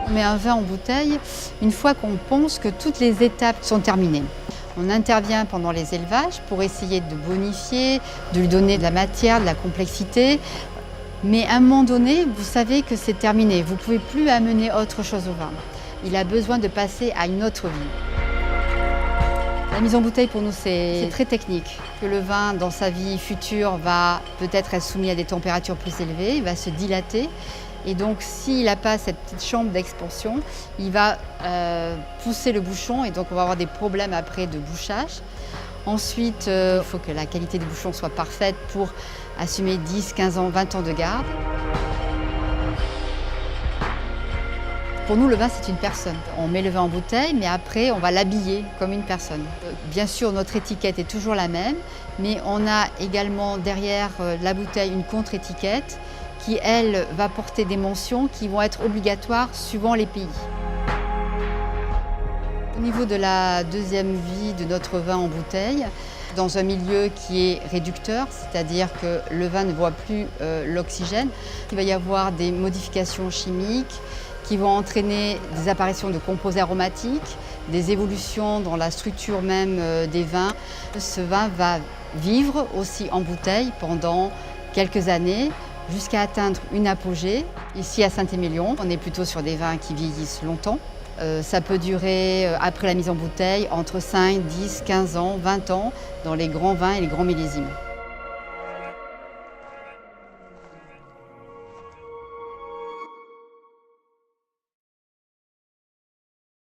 On met un vin en bouteille une fois qu'on pense que toutes les étapes sont terminées. On intervient pendant les élevages pour essayer de bonifier, de lui donner de la matière, de la complexité. Mais à un moment donné, vous savez que c'est terminé. Vous ne pouvez plus amener autre chose au vin. Il a besoin de passer à une autre vie. La mise en bouteille pour nous c'est très technique. Que le vin dans sa vie future va peut-être être soumis à des températures plus élevées, il va se dilater. Et donc s'il n'a pas cette petite chambre d'expansion, il va pousser le bouchon et donc on va avoir des problèmes après de bouchage. Ensuite, il faut que la qualité du bouchon soit parfaite pour assumer 10, 15 ans, 20 ans de garde. Pour nous, le vin, c'est une personne. On met le vin en bouteille, mais après, on va l'habiller comme une personne. Bien sûr, notre étiquette est toujours la même, mais on a également derrière la bouteille une contre-étiquette qui, elle, va porter des mentions qui vont être obligatoires suivant les pays. Au niveau de la deuxième vie de notre vin en bouteille, dans un milieu qui est réducteur, c'est-à-dire que le vin ne voit plus l'oxygène, il va y avoir des modifications chimiques qui vont entraîner des apparitions de composés aromatiques, des évolutions dans la structure même des vins. Ce vin va vivre aussi en bouteille pendant quelques années jusqu'à atteindre une apogée. Ici à Saint-Émilion, on est plutôt sur des vins qui vieillissent longtemps. Ça peut durer, après la mise en bouteille, entre 5, 10, 15 ans, 20 ans dans les grands vins et les grands millésimes.